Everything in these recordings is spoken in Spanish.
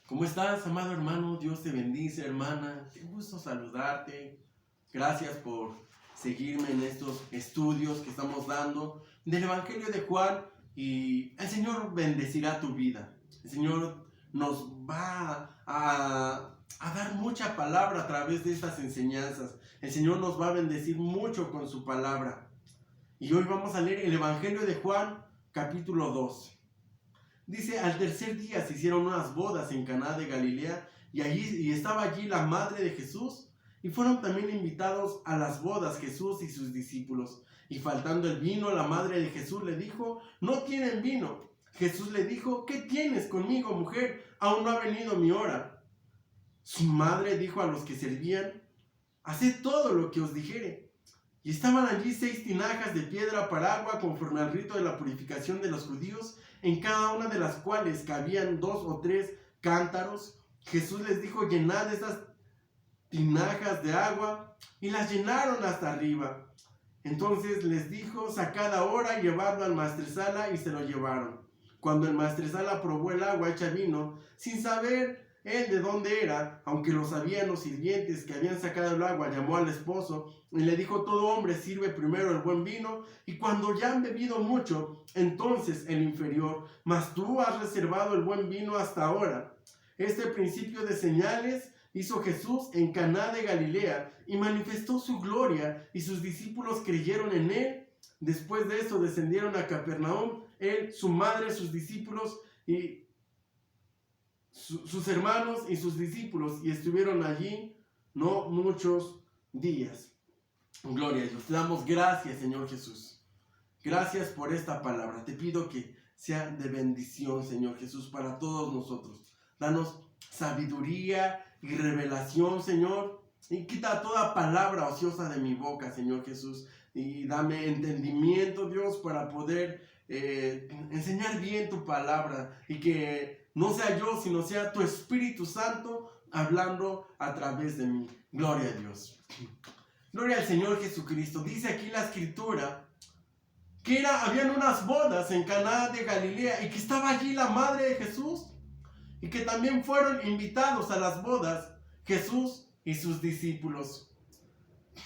¿Cómo estás, amado hermano? Dios te bendice, hermana. Qué gusto saludarte. Gracias por seguirme en estos estudios que estamos dando del Evangelio de Juan. Y el Señor bendecirá tu vida. El Señor nos va a dar mucha palabra a través de estas enseñanzas. El Señor nos va a bendecir mucho con su palabra. Y hoy vamos a leer el Evangelio de Juan, capítulo 2. Dice, al tercer día se hicieron unas bodas en Caná de Galilea y estaba allí la madre de Jesús, y fueron también invitados a las bodas Jesús y sus discípulos. Y faltando el vino, la madre de Jesús le dijo, no tienen vino. Jesús le dijo, ¿qué tienes conmigo, mujer? Aún no ha venido mi hora. Su madre dijo a los que servían, haced todo lo que os dijere. Y estaban allí 6 tinajas de piedra para agua conforme al rito de la purificación de los judíos, en cada una de las cuales cabían 2 o 3 cántaros. Jesús les dijo, llenad estas tinajas de agua, y las llenaron hasta arriba. Entonces les dijo, sacad ahora y llevadlo al maestresala, y se lo llevaron. Cuando el maestresala probó el agua hecha vino, sin saber él de dónde era, aunque lo sabían los sirvientes que habían sacado el agua, llamó al esposo y le dijo, todo hombre sirve primero el buen vino, y cuando ya han bebido mucho, entonces el inferior, mas tú has reservado el buen vino hasta ahora. Este principio de señales hizo Jesús en Caná de Galilea y manifestó su gloria, y sus discípulos creyeron en él. Después de eso descendieron a Capernaum, él, su madre, sus discípulos y sus hermanos y sus discípulos, y estuvieron allí no muchos días. Gloria a Dios. Te damos gracias, Señor Jesús. Gracias por esta palabra. Te pido que sea de bendición, Señor Jesús, para todos nosotros. Danos sabiduría y revelación, Señor. Y quita toda palabra ociosa de mi boca, Señor Jesús. Y dame entendimiento, Dios, para poder enseñar bien tu palabra. Y que no sea yo, sino sea tu Espíritu Santo hablando a través de mí. Gloria a Dios. Gloria al Señor Jesucristo. Dice aquí la Escritura que habían unas bodas en Caná de Galilea y que estaba allí la madre de Jesús, y que también fueron invitados a las bodas Jesús y sus discípulos.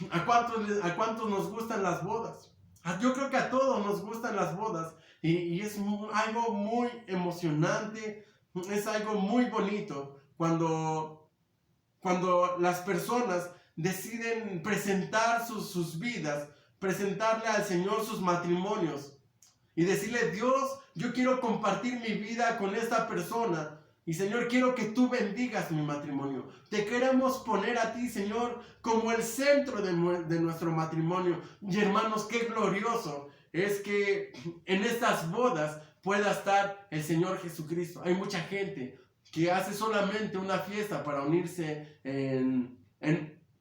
¿A cuántos nos gustan las bodas? Yo creo que a todos nos gustan las bodas, y es algo muy emocionante, es algo muy bonito cuando las personas deciden presentar sus vidas, presentarle al Señor sus matrimonios y decirle, Dios, yo quiero compartir mi vida con esta persona, y Señor, quiero que tú bendigas mi matrimonio. Te queremos poner a ti, Señor, como el centro de nuestro matrimonio. Y hermanos, qué glorioso es que en estas bodas pueda estar el Señor Jesucristo. Hay mucha gente que hace solamente una fiesta para unirse en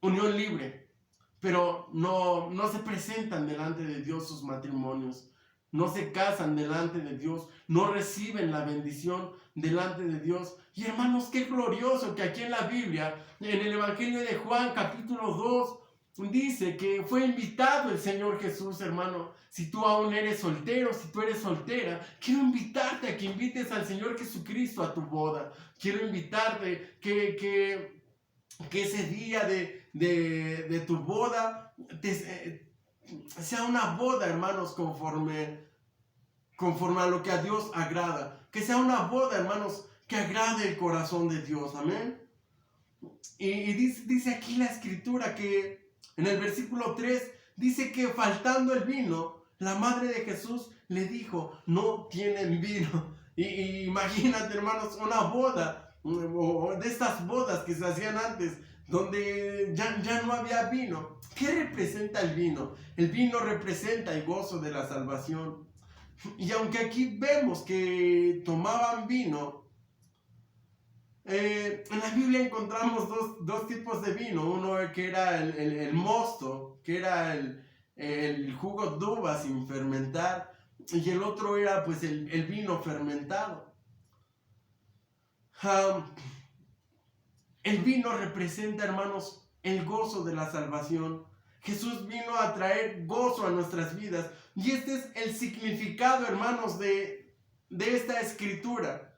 unión libre, pero no se presentan delante de Dios sus matrimonios, no se casan delante de Dios, no reciben la bendición delante de Dios. Y hermanos, qué glorioso que aquí en la Biblia, en el Evangelio de Juan capítulo 2, dice que fue invitado el Señor Jesús, hermano. Si tú aún eres soltero, si tú eres soltera, quiero invitarte a que invites al Señor Jesucristo a tu boda. Quiero invitarte que ese día de tu boda sea una boda, hermanos, conforme a lo que a Dios agrada. Que sea una boda, hermanos, que agrade el corazón de Dios. Amén. Y dice aquí la Escritura que en el versículo 3 dice que faltando el vino, la madre de Jesús le dijo, no tienen vino. Y imagínate, hermanos, una boda, o de estas bodas que se hacían antes, donde ya no había vino. ¿Qué representa el vino? El vino representa el gozo de la salvación. Y aunque aquí vemos que tomaban vino, en la Biblia encontramos dos tipos de vino. Uno que era el mosto, que era el jugo de uva sin fermentar, y el otro era pues el vino fermentado. El vino representa, hermanos, el gozo de la salvación. Jesús vino a traer gozo a nuestras vidas. Y este es el significado, hermanos, de esta escritura.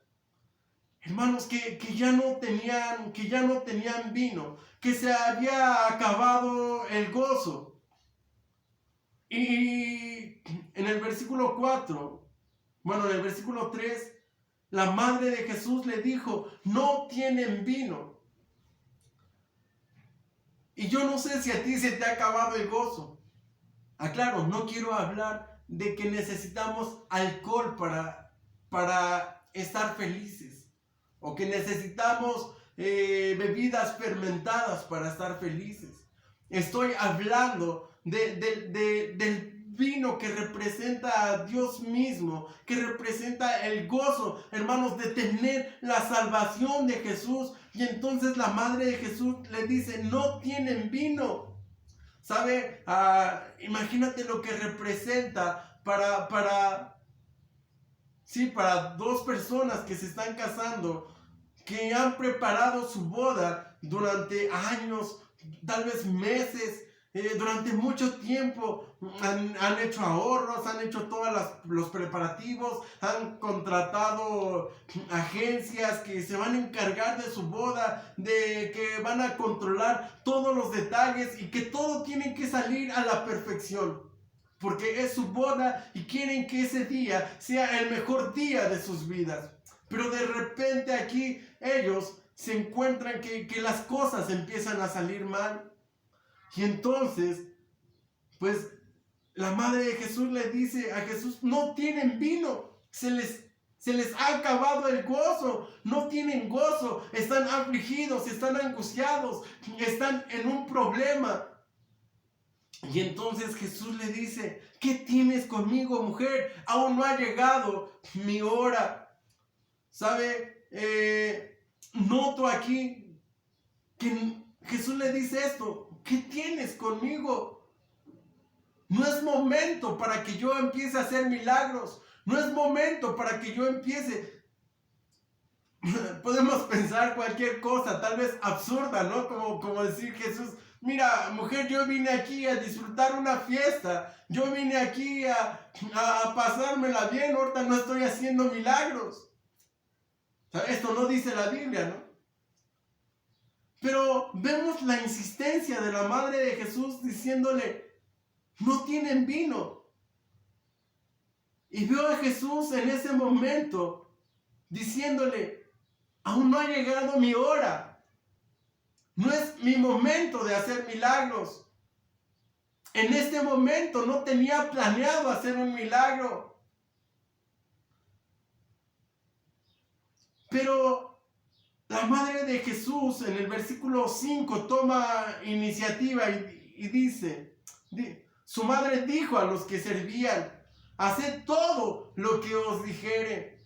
hermanos, que ya no tenían vino, que se había acabado el gozo. Y en el versículo 4, en el versículo 3, la madre de Jesús le dijo, no tienen vino. Y yo no sé si a ti se te ha acabado el gozo. Claro, no quiero hablar de que necesitamos alcohol para estar felices. O que necesitamos bebidas fermentadas para estar felices. Estoy hablando del vino que representa a Dios mismo, que representa el gozo, hermanos, de tener la salvación de Jesús. Y entonces la madre de Jesús le dice, no tienen vino. ¿Sabe? Imagínate lo que representa para dos personas que se están casando, que han preparado su boda durante años, tal vez meses, durante mucho tiempo. Han hecho ahorros, han hecho todos los preparativos, han contratado agencias que se van a encargar de su boda, de que van a controlar todos los detalles y que todo tiene que salir a la perfección. Porque es su boda y quieren que ese día sea el mejor día de sus vidas. Pero de repente aquí ellos se encuentran que las cosas empiezan a salir mal. Y entonces, pues, la madre de Jesús le dice a Jesús, no tienen vino, se les ha acabado el gozo, no tienen gozo, están afligidos, están angustiados, están en un problema. Y entonces Jesús le dice, ¿qué tienes conmigo, mujer? Aún no ha llegado mi hora. ¿Sabe? Noto aquí que Jesús le dice esto, ¿qué tienes conmigo? No es momento para que yo empiece a hacer milagros. No es momento para que yo empiece. Podemos pensar cualquier cosa, tal vez absurda, ¿no? Como decir Jesús, mira, mujer, yo vine aquí a disfrutar una fiesta. Yo vine aquí a pasármela bien. Ahorita no estoy haciendo milagros. Esto no dice la Biblia, ¿no? Pero vemos la insistencia de la madre de Jesús diciéndole, no tienen vino. Y veo a Jesús en ese momento diciéndole, aún no ha llegado mi hora. No es mi momento de hacer milagros. En este momento no tenía planeado hacer un milagro. Pero la madre de Jesús en el versículo 5 toma iniciativa y dice, su madre dijo a los que servían, haced todo lo que os dijere.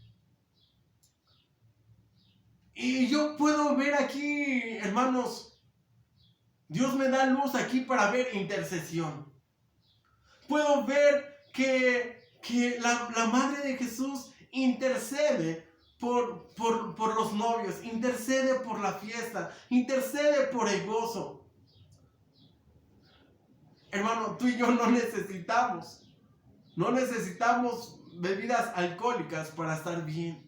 Y yo puedo ver aquí, hermanos, Dios me da luz aquí para ver intercesión. Puedo ver que la madre de Jesús intercede por los novios, intercede por la fiesta, intercede por el gozo. Hermano, tú y yo no necesitamos bebidas alcohólicas para estar bien.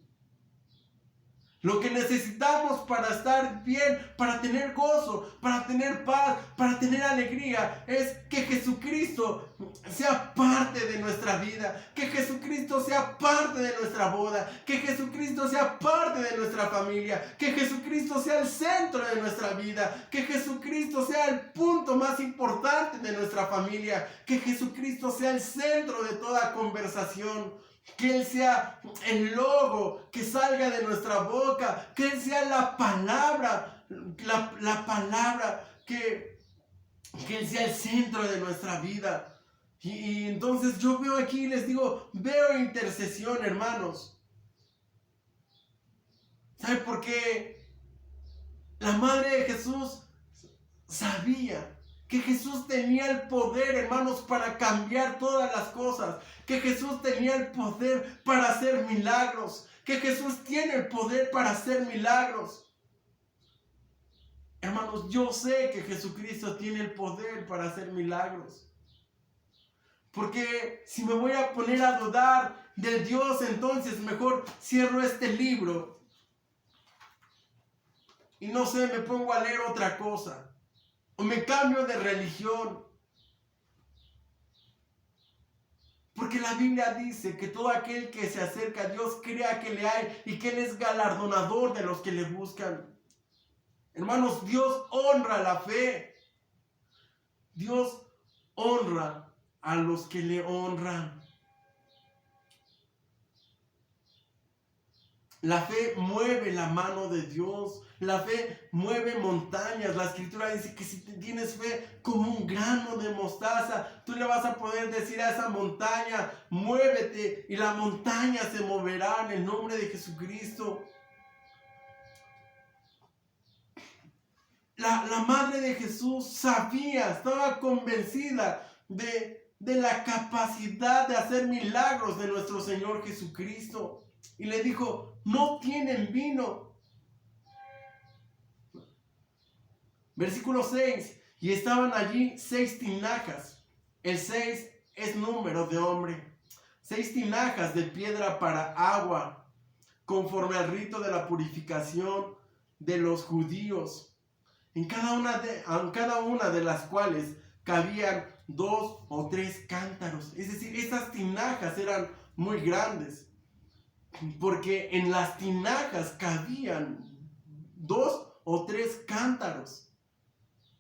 Lo que necesitamos para estar bien, para tener gozo, para tener paz, para tener alegría, es que Jesucristo sea parte de nuestra vida, que Jesucristo sea parte de nuestra boda, que Jesucristo sea parte de nuestra familia, que Jesucristo sea el centro de nuestra vida, que Jesucristo sea el punto más importante de nuestra familia, que Jesucristo sea el centro de toda conversación. Que Él sea el logo que salga de nuestra boca, que Él sea la palabra, la palabra, que Él sea el centro de nuestra vida. Y entonces yo veo aquí, les digo, veo intercesión, hermanos. ¿Sabe por qué? La madre de Jesús sabía que Jesús tenía el poder, hermanos, para cambiar todas las cosas. Que Jesús tenía el poder para hacer milagros. Que Jesús tiene el poder para hacer milagros. Hermanos, yo sé que Jesucristo tiene el poder para hacer milagros. Porque si me voy a poner a dudar de Dios, entonces mejor cierro este libro y no sé, me pongo a leer otra cosa, o me cambio de religión. Porque la Biblia dice que todo aquel que se acerca a Dios crea que le hay y que Él es galardonador de los que le buscan. Hermanos, Dios honra la fe. Dios honra a los que le honran. La fe mueve la mano de Dios. La fe mueve montañas. La Escritura dice que si tienes fe como un grano de mostaza, tú le vas a poder decir a esa montaña, muévete, y la montaña se moverá en el nombre de Jesucristo. La madre de Jesús sabía, estaba convencida de la capacidad de hacer milagros de nuestro Señor Jesucristo. Y le dijo, no tienen vino. Versículo 6. Y estaban allí 6 tinajas. El 6 es número de hombre. 6 tinajas de piedra para agua, conforme al rito de la purificación de los judíos. En cada una de las cuales cabían 2 o 3 cántaros. Es decir, estas tinajas eran muy grandes, porque en las tinajas cabían 2 o 3 cántaros.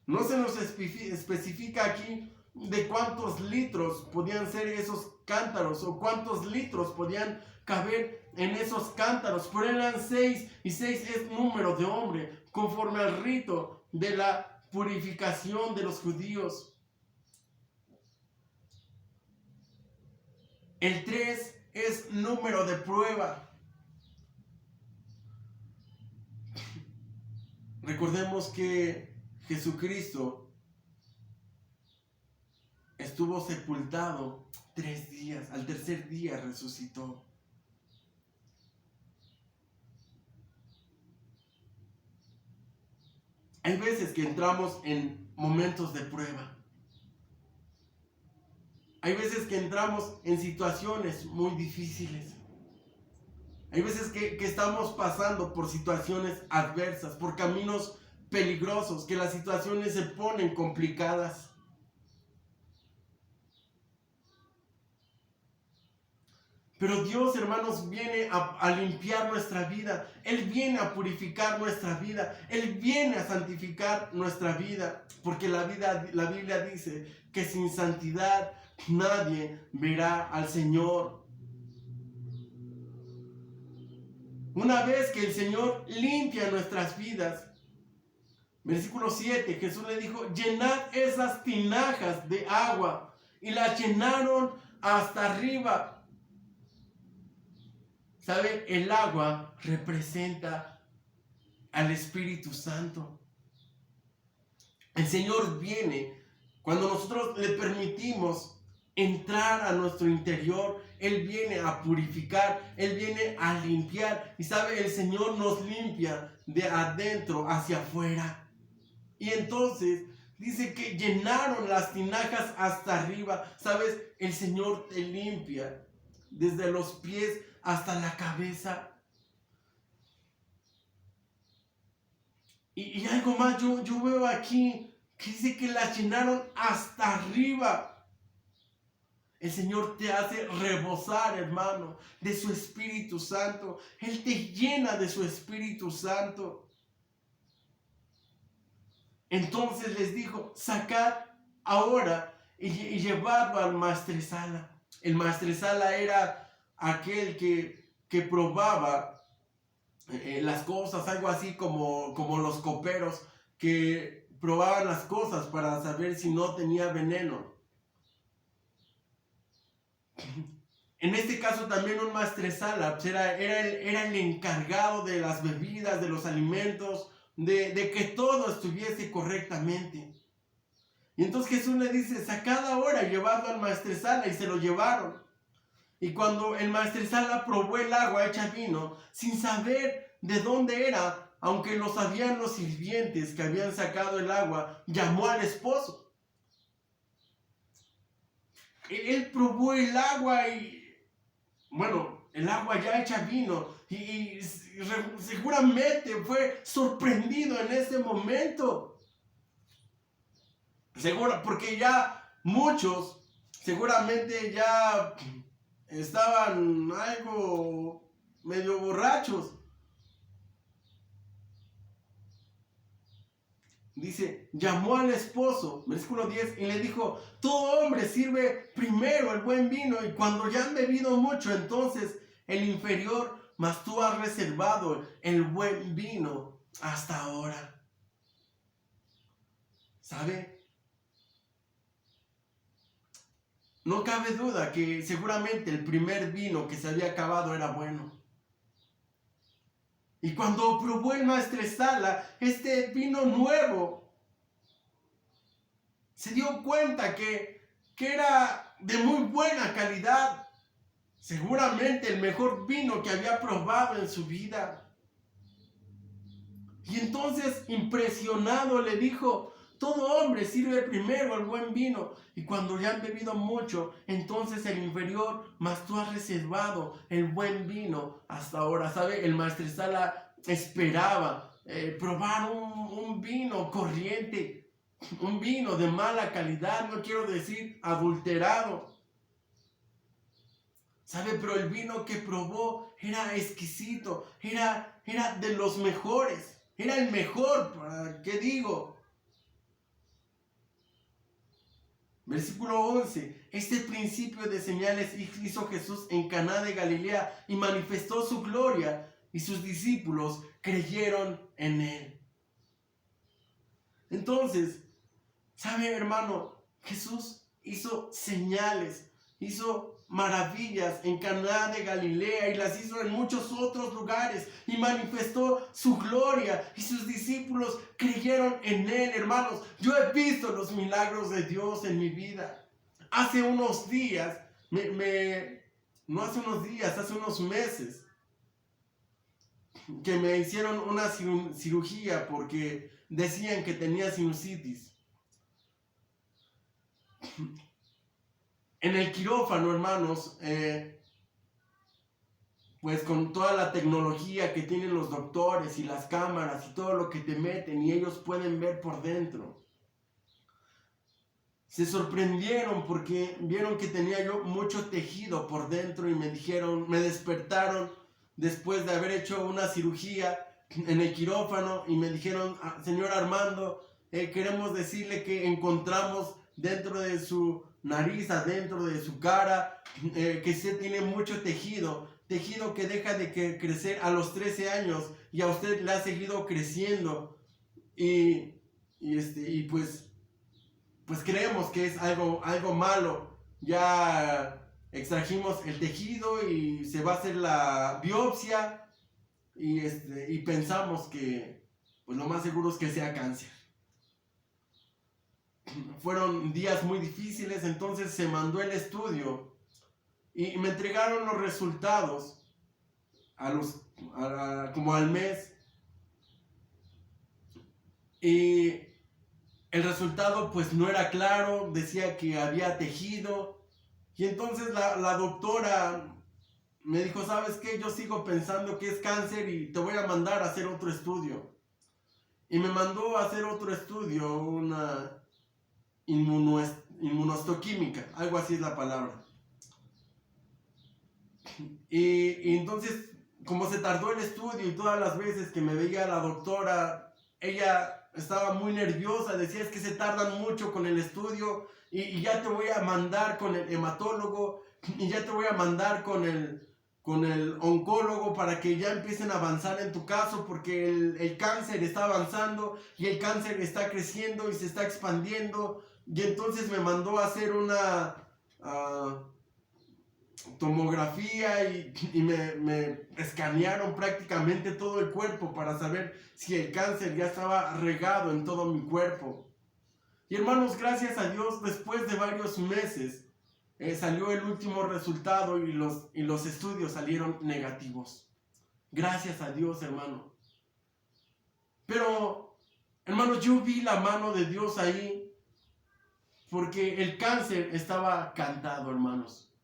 No se nos especifica aquí de cuántos litros podían ser esos cántaros o cuántos litros podían caber en esos cántaros, pero eran 6, y 6 es número de hombre, conforme al rito de la purificación de los judíos. El 3 es número de prueba. Recordemos que Jesucristo estuvo sepultado 3 días, al tercer día resucitó. Hay veces que entramos en momentos de prueba. Hay veces que entramos en situaciones muy difíciles. Hay veces que estamos pasando por situaciones adversas, por caminos peligrosos, que las situaciones se ponen complicadas. Pero Dios, hermanos, viene a limpiar nuestra vida. Él viene a purificar nuestra vida. Él viene a santificar nuestra vida. Porque la Biblia dice que sin santidad nadie verá al Señor. Una vez que el Señor limpia nuestras vidas, versículo 7, Jesús le dijo, llenad esas tinajas de agua. Y las llenaron hasta arriba. ¿Saben? El agua representa al Espíritu Santo. El Señor viene cuando nosotros le permitimos entrar a nuestro interior. Él viene a purificar, Él viene a limpiar. Y sabe, el Señor nos limpia de adentro hacia afuera. Y entonces dice que llenaron las tinajas hasta arriba. ¿Sabes? El Señor te limpia desde los pies hasta la cabeza. Y algo más, yo veo aquí que dice que las llenaron hasta arriba. El Señor te hace rebosar, hermano, de su Espíritu Santo. Él te llena de su Espíritu Santo. Entonces les dijo, sacad ahora y llevadlo al maestresala. El maestresala era aquel que probaba las cosas, algo así como los coperos que probaban las cosas para saber si no tenía veneno. En este caso también un maestresala era el encargado de las bebidas, de los alimentos, de que todo estuviese correctamente. Y entonces Jesús le dice, sacad ahora y llevadlo al maestresala, y se lo llevaron. Y cuando el maestresala probó el agua hecha vino, sin saber de dónde era, aunque lo sabían los sirvientes que habían sacado el agua, llamó al esposo. Él probó el agua y, bueno, el agua ya hecha vino y seguramente fue sorprendido en ese momento. Seguro, porque ya muchos seguramente ya estaban algo medio borrachos. Dice, llamó al esposo, versículo 10, y le dijo, todo hombre sirve primero el buen vino, y cuando ya han bebido mucho, entonces el inferior, mas tú has reservado el buen vino hasta ahora. ¿Sabe? No cabe duda que seguramente el primer vino que se había acabado era bueno. Y cuando probó el maestresala este vino nuevo, se dio cuenta que era de muy buena calidad. Seguramente el mejor vino que había probado en su vida. Y entonces, impresionado, le dijo, todo hombre sirve primero el buen vino, y cuando ya han bebido mucho, entonces el inferior, mas tú has reservado el buen vino hasta ahora. ¿Sabe? El maestresala esperaba probar un vino corriente, un vino de mala calidad, no quiero decir adulterado. ¿Sabe? Pero el vino que probó era exquisito, era de los mejores, era el mejor, ¿qué digo? Versículo 11, este principio de señales hizo Jesús en Caná de Galilea y manifestó su gloria y sus discípulos creyeron en él. Entonces, ¿sabe, hermano? Jesús hizo señales, hizo maravillas en Caná de Galilea y las hizo en muchos otros lugares y manifestó su gloria y sus discípulos creyeron en él, hermanos. Yo he visto los milagros de Dios en mi vida. Hace unos días, no hace unos días, hace unos meses, que me hicieron una cirugía porque decían que tenía sinusitis. En el quirófano, hermanos, pues con toda la tecnología que tienen los doctores y las cámaras y todo lo que te meten y ellos pueden ver por dentro, se sorprendieron porque vieron que tenía yo mucho tejido por dentro y me dijeron, me despertaron después de haber hecho una cirugía en el quirófano y me dijeron, señor Armando, queremos decirle que encontramos dentro de su nariz, adentro de su cara, que se tiene mucho tejido que deja de crecer a los 13 años y a usted le ha seguido creciendo y pues creemos que es algo malo. Ya extrajimos el tejido y se va a hacer la biopsia y pensamos que pues lo más seguro es que sea cáncer. Fueron días muy difíciles, entonces se mandó el estudio y me entregaron los resultados como al mes. Y el resultado pues no era claro, decía que había tejido. Y entonces la doctora me dijo, ¿sabes qué? Yo sigo pensando que es cáncer y te voy a mandar a hacer otro estudio. Y me mandó a hacer otro estudio, una inmunohistoquímica, algo así es la palabra. Y entonces, como se tardó el estudio y todas las veces que me veía la doctora, ella estaba muy nerviosa, decía, es que se tardan mucho con el estudio y ya te voy a mandar con el hematólogo y ya te voy a mandar con el oncólogo para que ya empiecen a avanzar en tu caso porque el cáncer está avanzando y el cáncer está creciendo y se está expandiendo. Y entonces me mandó a hacer una tomografía y me escanearon prácticamente todo el cuerpo para saber si el cáncer ya estaba regado en todo mi cuerpo. Y hermanos, gracias a Dios, después de varios meses salió el último resultado y los estudios salieron negativos. Gracias a Dios, hermano. Pero, hermanos, yo vi la mano de Dios ahí porque el cáncer estaba cantado, hermanos.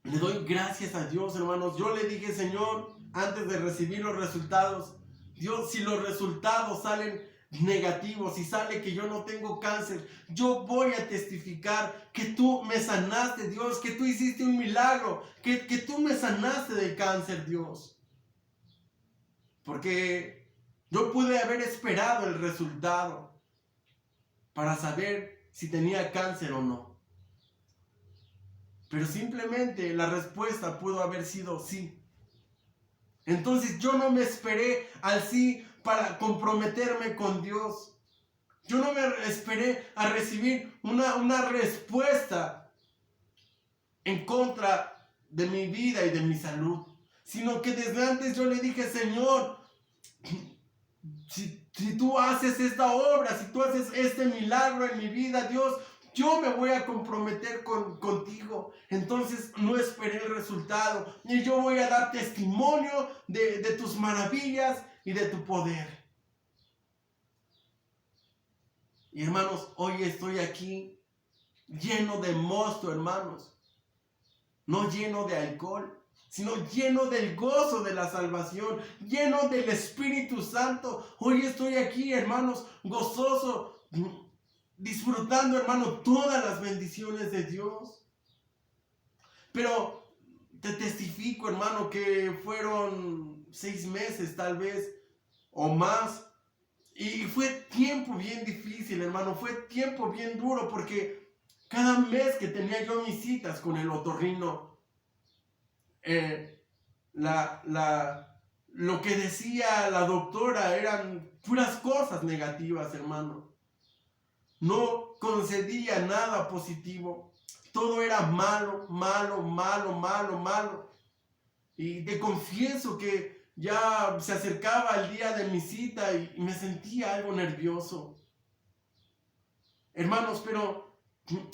Le doy gracias a Dios, hermanos. Yo le dije, Señor, antes de recibir los resultados, Dios, si los resultados salen negativos, si sale que yo no tengo cáncer, yo voy a testificar que tú me sanaste, Dios, que tú hiciste un milagro, que tú me sanaste del cáncer, Dios. Porque yo pude haber esperado el resultado para saber si tenía cáncer o no. Pero simplemente la respuesta pudo haber sido sí. Entonces yo no me esperé al sí para comprometerme con Dios. Yo no me esperé a recibir una respuesta en contra de mi vida y de mi salud. Sino que desde antes yo le dije, Señor, si tú haces esta obra, si tú haces este milagro en mi vida, Dios, yo me voy a comprometer contigo. Entonces no esperé el resultado. Y yo voy a dar testimonio de tus maravillas y de tu poder. Y hermanos, hoy estoy aquí lleno de mosto, hermanos. No lleno de alcohol, sino lleno del gozo de la salvación, lleno del Espíritu Santo. Hoy estoy aquí, hermanos, gozoso, disfrutando, hermano, todas las bendiciones de Dios. Pero te testifico, hermano, que fueron 6 meses tal vez o más. Y fue tiempo bien difícil, hermano. Fue tiempo bien duro porque cada mes que tenía yo mis citas con el otorrino, lo que decía la doctora eran puras cosas negativas, hermano. No concedía nada positivo. Todo era malo, malo, malo, malo, malo. Y te confieso que ya se acercaba el día de mi cita y me sentía algo nervioso. Hermanos, pero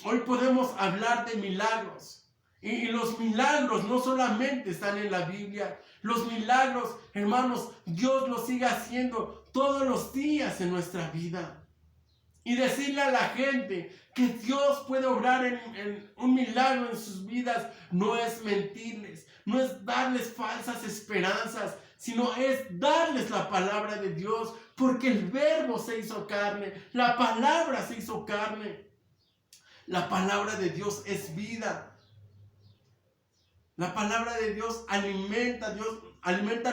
hoy podemos hablar de milagros. Y los milagros no solamente están en la Biblia. Los milagros, hermanos, Dios los sigue haciendo todos los días en nuestra vida. Y decirle a la gente que Dios puede obrar en un milagro en sus vidas no es mentirles, no es darles falsas esperanzas, sino es darles la palabra de Dios, porque el verbo se hizo carne, la palabra se hizo carne. La palabra de Dios es vida. La palabra de Dios alimenta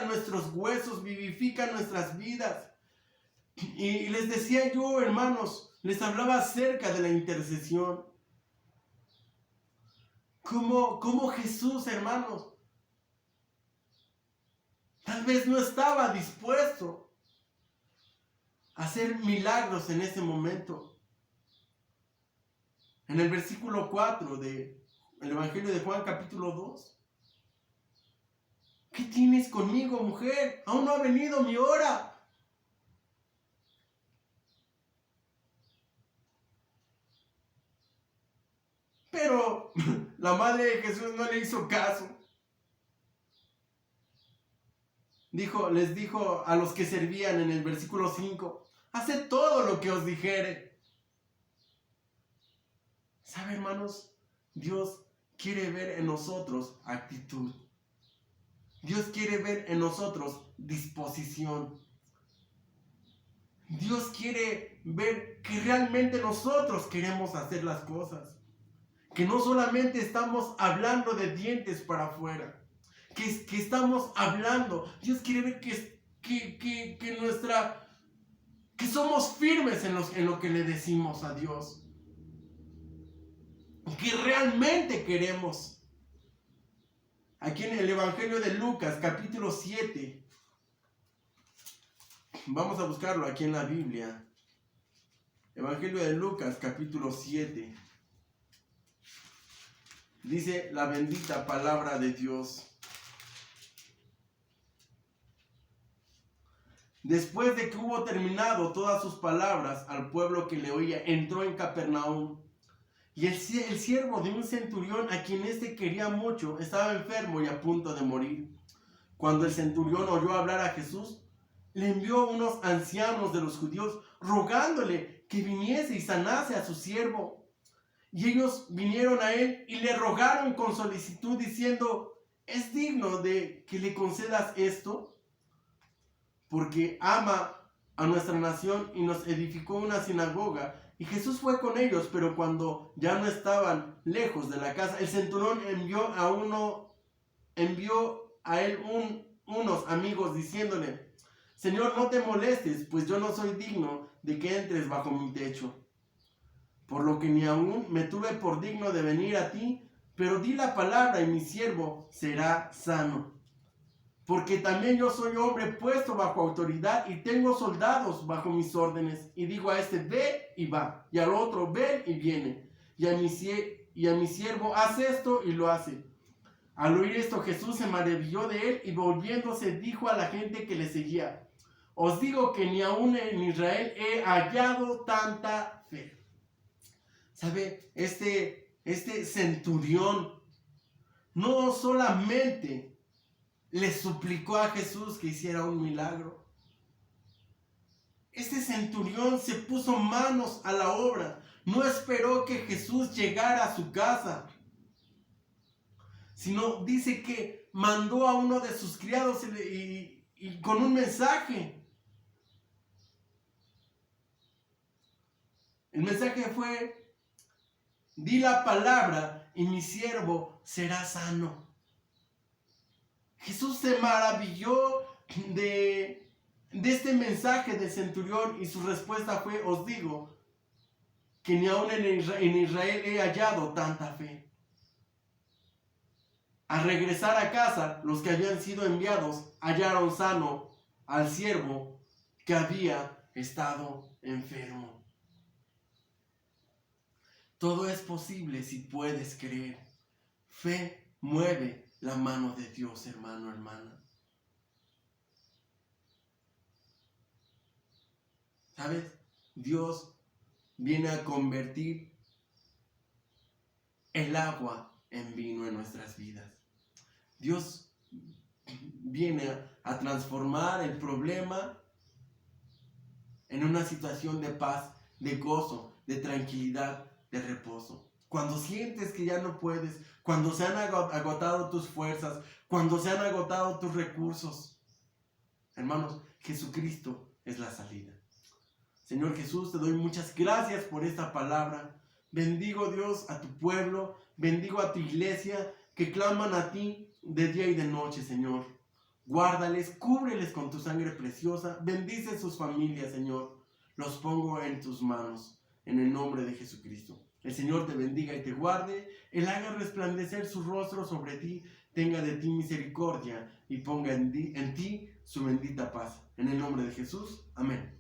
nuestros huesos, vivifica nuestras vidas. Y les decía yo, hermanos, les hablaba acerca de la intercesión. Como Jesús, hermanos, tal vez no estaba dispuesto a hacer milagros en ese momento. En el versículo 4 del Evangelio de Juan, capítulo 2. ¿Qué tienes conmigo, mujer? Aún no ha venido mi hora. Pero la madre de Jesús no le hizo caso. Les dijo a los que servían en el versículo 5, haced todo lo que os dijere. ¿Sabe, hermanos? Dios quiere ver en nosotros actitud. Dios quiere ver en nosotros disposición. Dios quiere ver que realmente nosotros queremos hacer las cosas. Que no solamente estamos hablando de dientes para afuera. Que estamos hablando. Dios quiere ver que somos firmes en lo que le decimos a Dios. Que realmente queremos. Aquí en el Evangelio de Lucas, capítulo 7. Vamos a buscarlo aquí en la Biblia. Evangelio de Lucas, capítulo 7. Dice la bendita palabra de Dios. Después de que hubo terminado todas sus palabras al pueblo que le oía, entró en Capernaum. Y el siervo de un centurión, a quien éste quería mucho, estaba enfermo y a punto de morir. Cuando el centurión oyó hablar a Jesús, le envió unos ancianos de los judíos, rogándole que viniese y sanase a su siervo. Y ellos vinieron a él y le rogaron con solicitud diciendo: ¿es digno de que le concedas esto? Porque ama a nuestra nación y nos edificó una sinagoga. Y Jesús fue con ellos, pero cuando ya no estaban lejos de la casa, el centurión envió a él unos amigos diciéndole: Señor, no te molestes, pues yo no soy digno de que entres bajo mi techo. Por lo que ni aún me tuve por digno de venir a ti, pero di la palabra y mi siervo será sano. Porque también yo soy hombre puesto bajo autoridad y tengo soldados bajo mis órdenes. Y digo a este: ve y va, y al otro: ven y viene. Y a mi siervo: haz esto, y lo hace. Al oír esto, Jesús se maravilló de él y volviéndose dijo a la gente que le seguía: os digo que ni aún en Israel he hallado tanta fe. ¿Sabe? Este centurión no solamente le suplicó a Jesús que hiciera un milagro. Este centurión se puso manos a la obra. No esperó que Jesús llegara a su casa, sino dice que mandó a uno de sus criados y con un mensaje. El mensaje fue: di la palabra y mi siervo será sano. Jesús se maravilló de este mensaje del centurión y su respuesta fue: os digo que ni aún en Israel he hallado tanta fe. Al regresar a casa, los que habían sido enviados hallaron sano al siervo que había estado enfermo. Todo es posible si puedes creer. Fe mueve la mano de Dios, hermano, hermana. ¿Sabes? Dios viene a convertir el agua en vino en nuestras vidas. Dios viene a transformar el problema en una situación de paz, de gozo, de tranquilidad, de reposo. Cuando sientes que ya no puedes, cuando se han agotado tus fuerzas, cuando se han agotado tus recursos, hermanos, Jesucristo es la salida. Señor Jesús, te doy muchas gracias por esta palabra. Bendigo, Dios, a tu pueblo, bendigo a tu iglesia que claman a ti de día y de noche, Señor. Guárdales, cúbreles con tu sangre preciosa, bendice sus familias, Señor. Los pongo en tus manos, en el nombre de Jesucristo. El Señor te bendiga y te guarde, Él haga resplandecer su rostro sobre ti, tenga de ti misericordia y ponga en ti su bendita paz. En el nombre de Jesús, amén.